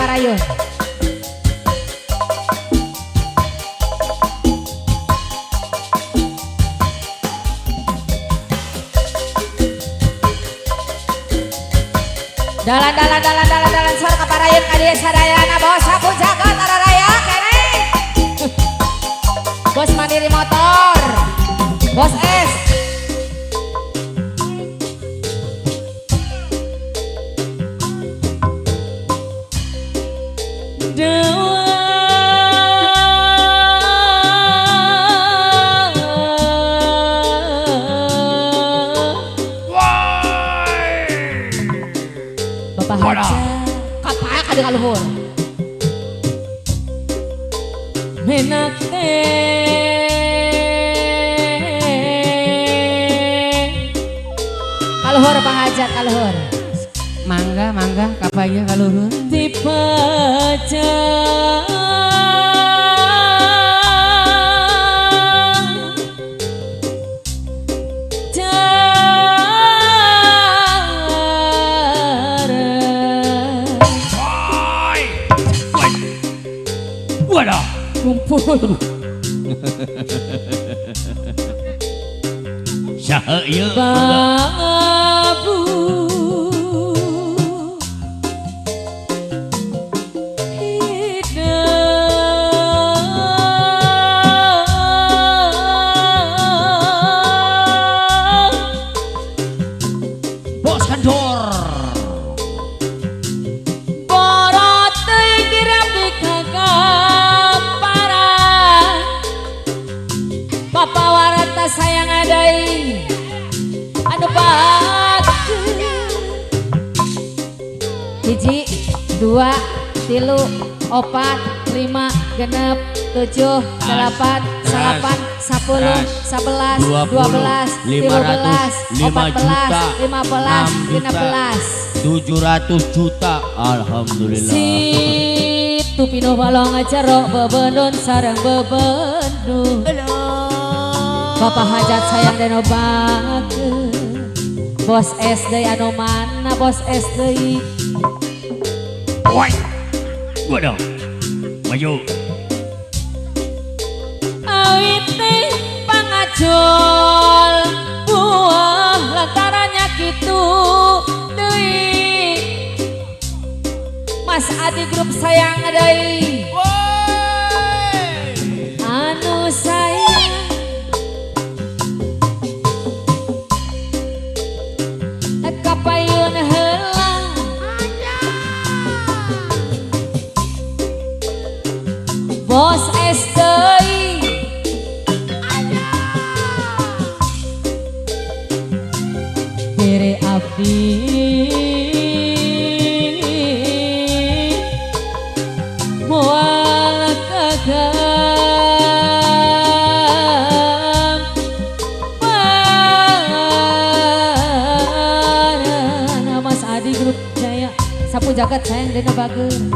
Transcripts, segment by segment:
Kaparayun. Dalan sor Kaparayun kadieu sadayana bos sapu jaga tararaya kene. Bos Mandiri Motor. Bos S. Bapak Haja kapaya kadang kaluhur menak kaluhur Pak Hajat kaluhur mangga kapaya kaluhur dibaca wadah kumpul saha ieu babu bos kantor sayang adai anu bagus hiji 2 3 4 5 6 7 8 9 10 11 12 13 14 15 16 700 juta alhamdulillah situ pinuh balong acarok bebendun sareng bebendun Bapak Hajat sayang dan obat bos SD anu mana bos SD woi gua dong maju awit teh pangacol buah lantarannya gitu deui Mas Adi grup sayang deui anu sayang kapayun heula bos STI bere abdi moal kagam Mas Adi grup Jaya sapu jagat sayang dena bageun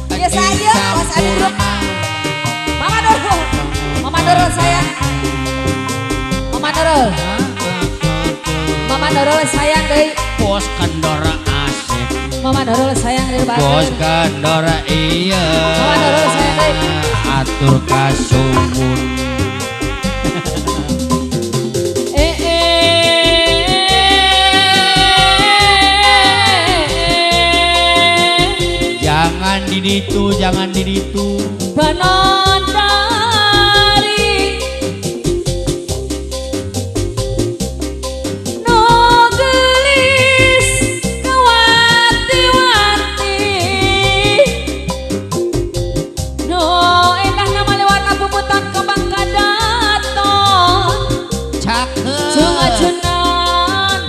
biasa aja Mas Adi grup Mama Dorol sayang Mama Dorol sayang deui bos kandora asik Mama Dorol sayang deui bos kandora iya Mama Dorol sayang deui atur kasumun jangan di ditu Banondari no gelis kawati-wati no endah nama lewat apuputan kembang kadaton cakep cungan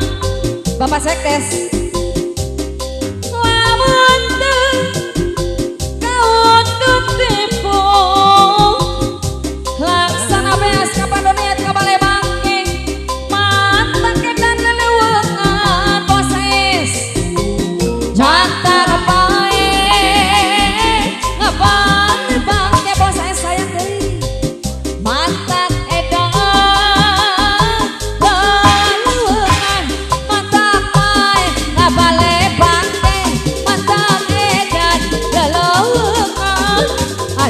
Bapak Sekdes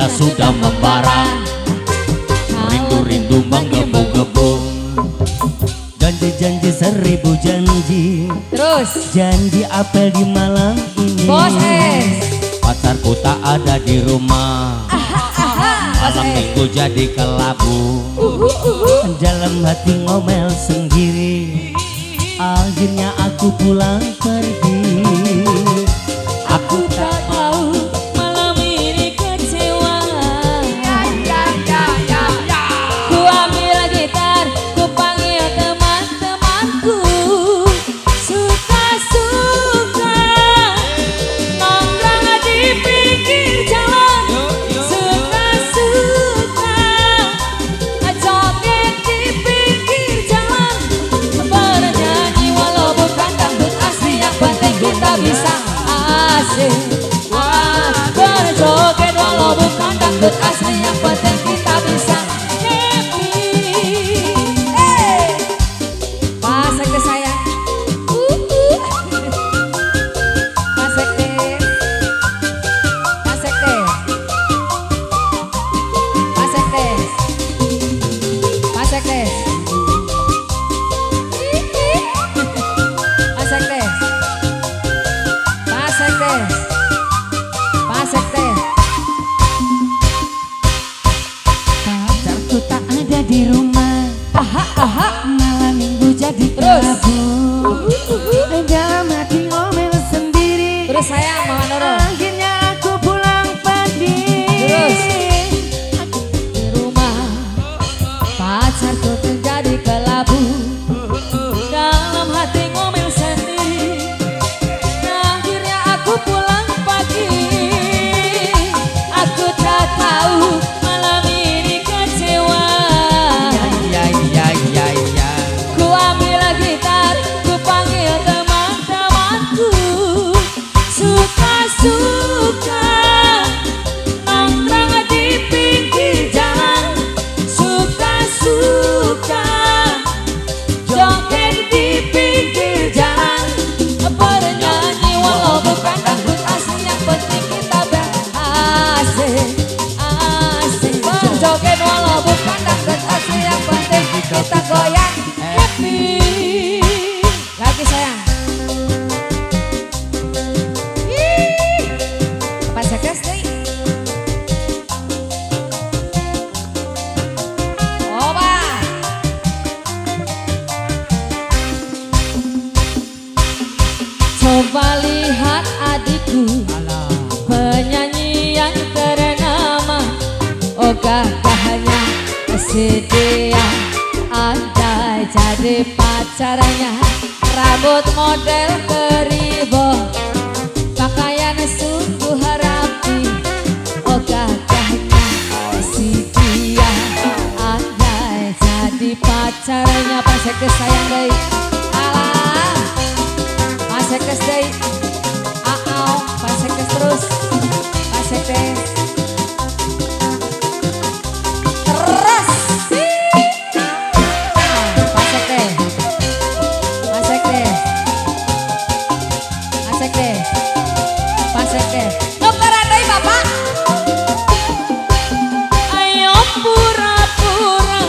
cinta sudah membara, rindu-rindu menggebu-gebu. Janji-janji seribu janji, Terus janji apel di malam ini. Bos es. Pacarku tak ada di rumah, malam minggu jadi kelabu. Dalam hati ngomel sendiri, akhirnya aku pulang pergi. Aku tak Tahu malam ini kecewa. Ku ambil gitar, ku panggil teman-temanku. Suka-suka nongkrong di pinggir jalan. Suka-suka joget di pinggir jalan. Bernyanyi walau bukan dangdut asli, yang penting kita bisa asik. Berjoget walau bukan dangdut asli, yang penting kita bisa happy. Pas sekte sayang, pas sekte, pas sekte, pas sekte, pas sekte, pas sekte, pas sekte, pas sekte. Pacarku tak ada di rumah, malam minggu jadi Terus. kelabu. Dalam hati ngomel sendiri, Terus sayang, Mama Nurul. akhirnya aku pulang pergi. Terus. Di rumah pacarku terjadi kelabu. Dalam hati ngomel sendiri, akhirnya aku pulang pagi. Aku tak tahu malam ini kecewa. ya ya ya ya. Ku ambil gitar, ku panggil teman-temanku. Suka-suka nongkrong di pinggir jalan. Suka-suka joget di pinggir jalan. Bernyanyi walau bukan dangdut asli, yang penting kita berasik. Asik berjoget walau bukan dangdut asli, yang penting kita goyang happy. Lagi sayang. Ih, pas sekdes deh. Oba. Coba lihat adikku, penyanyi yang ternama. Oh gagahnya si dia, andai jadi pacarnya. Rambut model keribo, pakaian sungguh rapi. Oh gagahnya si dia, andai jadi pacarnya. Pas sekdes sayang deh. Alah, pas sekdes deh. Pas sekdes terus. Pas sekdes terus. Pas sekdes. Pas sekdes. Pas sekdes. Pas sekdes. Nukeran deui Bapak. Ayo pura-pura,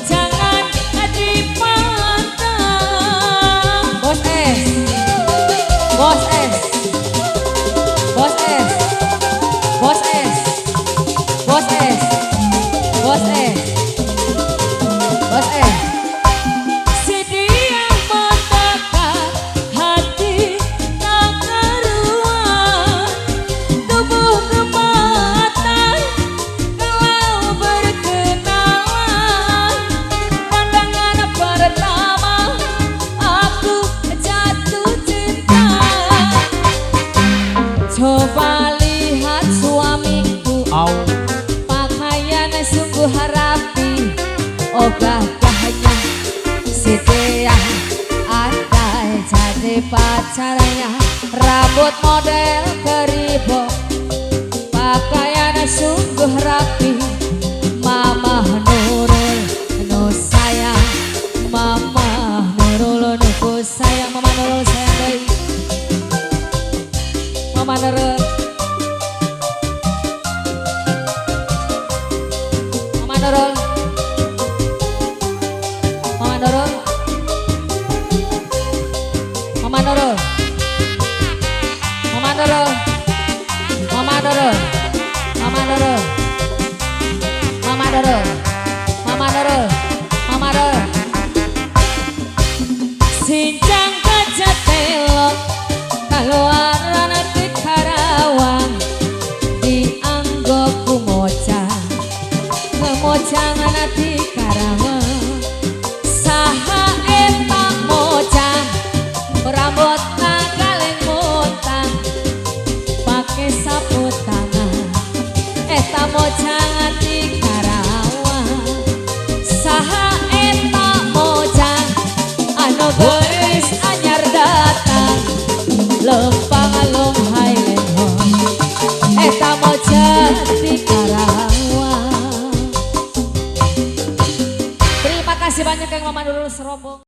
jangan dipandang. Bos es. Bos es. Bos es. Bos es. Bos es. Bos es. Bos es. Si dia mendekat, hati tak keruan. Tubuh gematan kalau berkenalan. Pandangan pertama aku jatuh cinta. Coba lihat suamiku, pakaian sungguh rapi. Oh gagahnya si dia, andai jadi pacarnya. Rambut model keribo, pakaian sungguh rapi. Mama Nurul nu sayang, Mama Nurul nu ku sayang. Mama Nurul sayang deui. Mama Nurul. ati Karawang saha eta mocang rambutna kaleng montang pake sapu tangan eta mocang ati Karawang saha eta mocang anu geus anyar datang lempang alung Highland Hall eta mocang ati Karawang. Terima kasih banyak yang Mama Nurul Serombong.